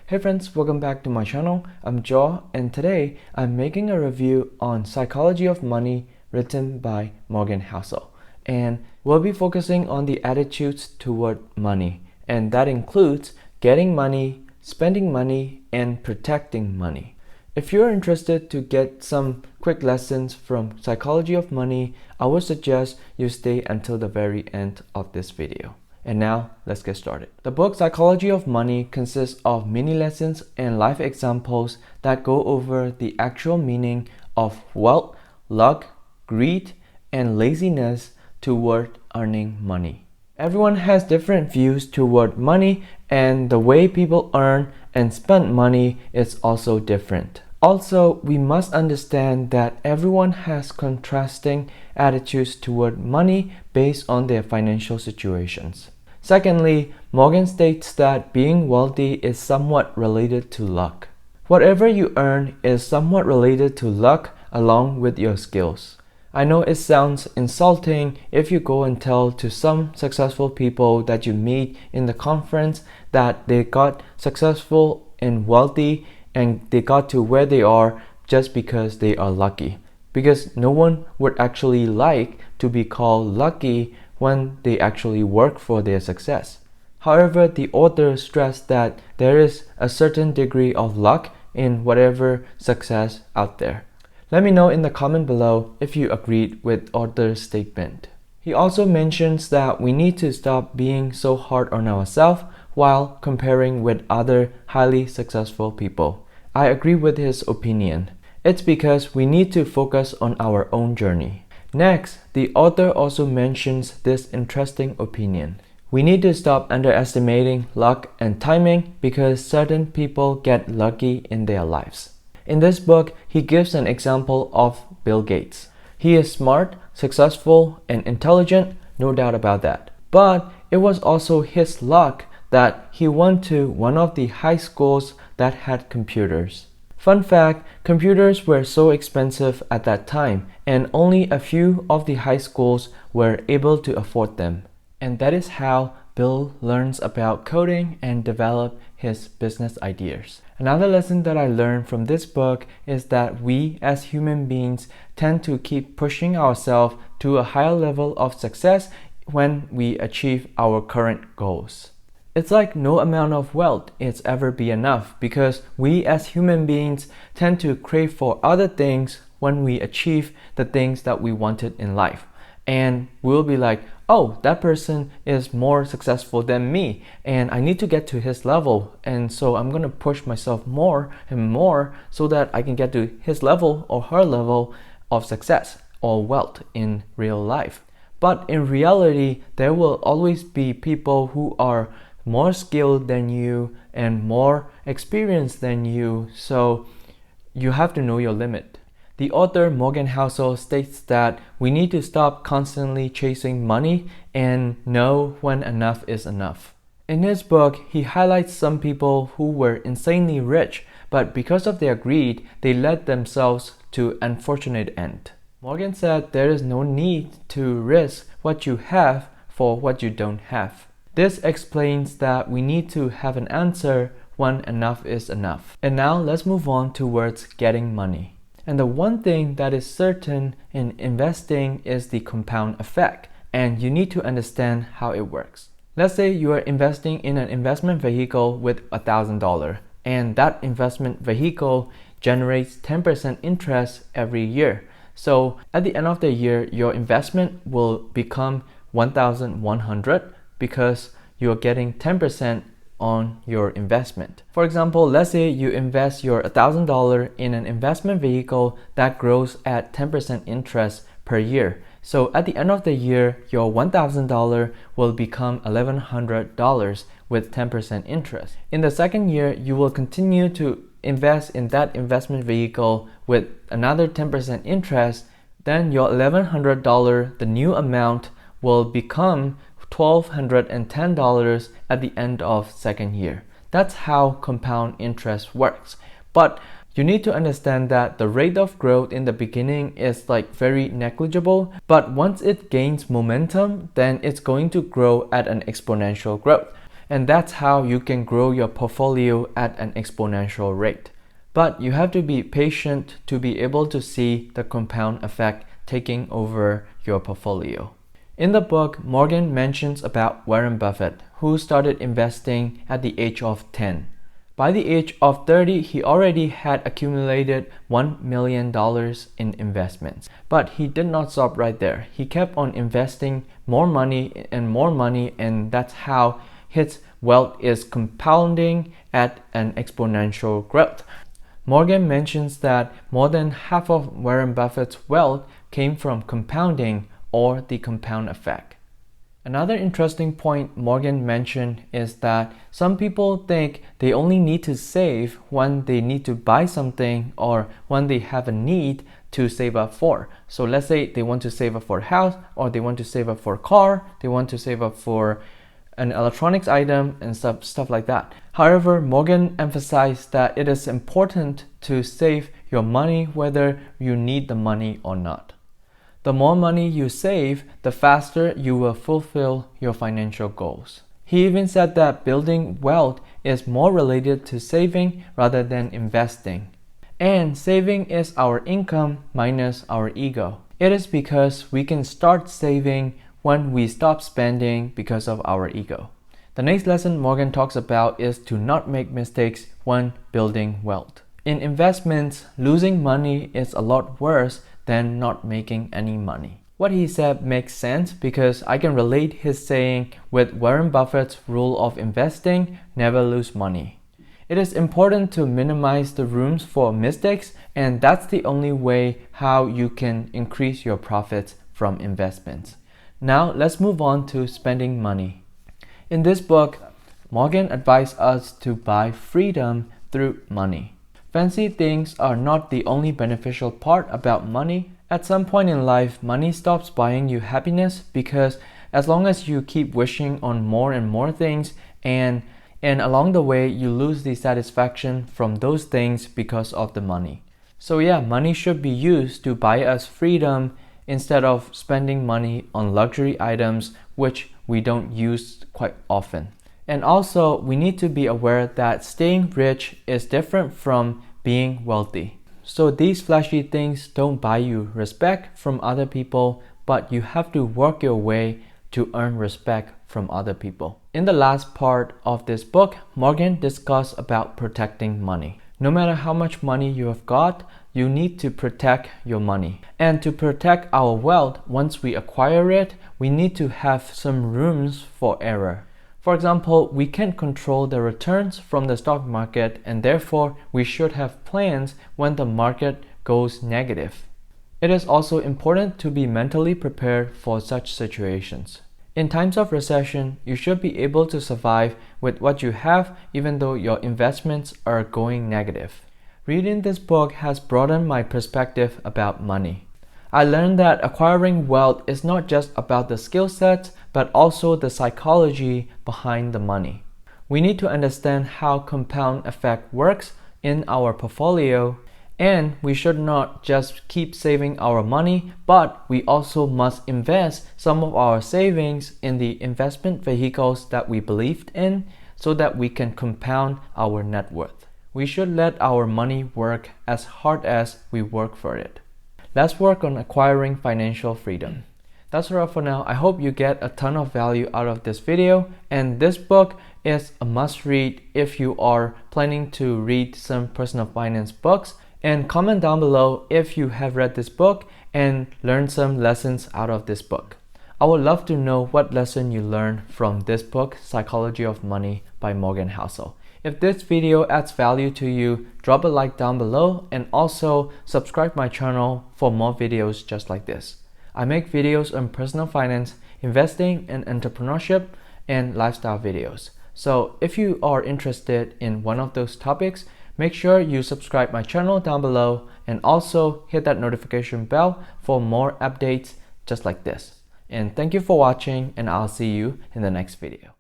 Hey friends, welcome back to my channel. I'm Joe, and today I'm making a review on Psychology of Money written by Morgan Housel. And we'll be focusing on the attitudes toward money, and that includes getting money, spending money, and protecting money. If you're interested to get some quick lessons from Psychology of Money, I would suggest you stay until the very end of this video. And now, let's get started. The book Psychology of Money consists of mini lessons and life examples that go over the actual meaning of wealth, luck, greed, and laziness toward earning money. Everyone has different views toward money, and the way people earn and spend money is also different. Also, we must understand that everyone has contrasting attitudes toward money based on their financial situations. Secondly, Morgan states that being wealthy is somewhat related to luck. Whatever you earn is somewhat related to luck along with your skills. I know it sounds insulting if you go and tell to some successful people that you meet in the conference that they got successful and wealthy and they got to where they are just because they are lucky. Because no one would actually like to be called lucky when they actually work for their success. However, the author stressed that there is a certain degree of luck in whatever success out there. Let me know in the comment below if you agreed with author's statement. He also mentions that we need to stop being so hard on ourselves while comparing with other highly successful people. I agree with his opinion. It's because we need to focus on our own journey. Next, the author also mentions this interesting opinion. We need to stop underestimating luck and timing because certain people get lucky in their lives. In this book, he gives an example of Bill Gates. He is smart, successful, and intelligent, no doubt about that. But it was also his luck that he went to one of the high schools that had computers. Fun fact, computers were so expensive at that time, and only a few of the high schools were able to afford them. And that is how Bill learns about coding and develop his business ideas. Another lesson that I learned from this book is that we as human beings tend to keep pushing ourselves to a higher level of success when we achieve our current goals. It's like no amount of wealth is ever be enough because we as human beings tend to crave for other things when we achieve the things that we wanted in life. And we'll be like, oh, that person is more successful than me and I need to get to his level. And so I'm going to push myself more and more so that I can get to his level or her level of success or wealth in real life. But in reality, there will always be people who are more skilled than you and more experienced than you, so you have to know your limit. The author Morgan Housel states that we need to stop constantly chasing money and know when enough is enough. In his book, he highlights some people who were insanely rich, but because of their greed, they led themselves to an unfortunate end. Morgan said there is no need to risk what you have for what you don't have. This explains that we need to have an answer when enough is enough. And now let's move on towards getting money. And the one thing that is certain in investing is the compound effect, and you need to understand how it works. Let's say you are investing in an investment vehicle with $1,000, and that investment vehicle generates 10% interest every year. So at the end of the year, your investment will become $1,100 because you're getting 10% on your investment. For example, let's say you invest your $1,000 in an investment vehicle that grows at 10% interest per year. So at the end of the year, your $1,000 will become $1,100 with 10% interest. In the second year, you will continue to invest in that investment vehicle with another 10% interest. Then your $1,100, the new amount, will become $1,210 at the end of second year. That's how compound interest works. But you need to understand that the rate of growth in the beginning is like very negligible, but once it gains momentum, then it's going to grow at an exponential growth. and that's how you can grow your portfolio at an exponential rate. But you have to be patient to be able to see the compound effect taking over your portfolio. In the book, Morgan mentions about Warren Buffett, who started investing at the age of 10. By the age of 30, he already had accumulated $1 million in investments. But he did not stop right there. He kept on investing more money, and that's how his wealth is compounding at an exponential growth. Morgan mentions that more than half of Warren Buffett's wealth came from compounding, or the compound effect. Another interesting point Morgan mentioned is that some people think they only need to save when they need to buy something or when they have a need to save up for. So let's say they want to save up for a house, or they want to save up for a car, they want to save up for an electronics item and stuff like that. However, Morgan emphasized that it is important to save your money whether you need the money or not. The more money you save, the faster you will fulfill your financial goals. He even said that building wealth is more related to saving rather than investing. And saving is our income minus our ego. It is because we can start saving when we stop spending because of our ego. The next lesson Morgan talks about is to not make mistakes when building wealth. In investments, losing money is a lot worse than not making any money. What he said makes sense because I can relate his saying with Warren Buffett's rule of investing: never lose money. It is important to minimize the rooms for mistakes, and that's the only way how you can increase your profits from investments. Now let's move on to spending money. In this book, Morgan advised us to buy freedom through money. Fancy things are not the only beneficial part about money. At some point in life, money stops buying you happiness because as long as you keep wishing on more and more things, and along the way you lose the satisfaction from those things because of the money. So yeah, money should be used to buy us freedom instead of spending money on luxury items which we don't use quite often. And also, we need to be aware that staying rich is different from being wealthy. So these flashy things don't buy you respect from other people, but you have to work your way to earn respect from other people. In the last part of this book, Morgan discussed about protecting money. No matter how much money you have got, you need to protect your money. And to protect our wealth, once we acquire it, we need to have some rooms for error. For example, we can't control the returns from the stock market, and therefore we should have plans when the market goes negative. It is also important to be mentally prepared for such situations. In times of recession, you should be able to survive with what you have even though your investments are going negative. Reading this book has broadened my perspective about money. I learned that acquiring wealth is not just about the skill sets, but also the psychology behind the money. We need to understand how compound effect works in our portfolio, and we should not just keep saving our money, but we also must invest some of our savings in the investment vehicles that we believed in so that we can compound our net worth. We should let our money work as hard as we work for it. Let's work on acquiring financial freedom. That's all for now. I hope you get a ton of value out of this video, and this book is a must read if you are planning to read some personal finance books. And comment down below if you have read this book and learned some lessons out of this book. I would love to know what lesson you learned from this book, Psychology of Money by Morgan Housel. If this video adds value to you, drop a like down below, and also subscribe my channel for more videos just like this. I make videos on personal finance, investing, and entrepreneurship, and lifestyle videos. So if you are interested in one of those topics, make sure you subscribe my channel down below, and also hit that notification bell for more updates just like this. And thank you for watching, and I'll see you in the next video.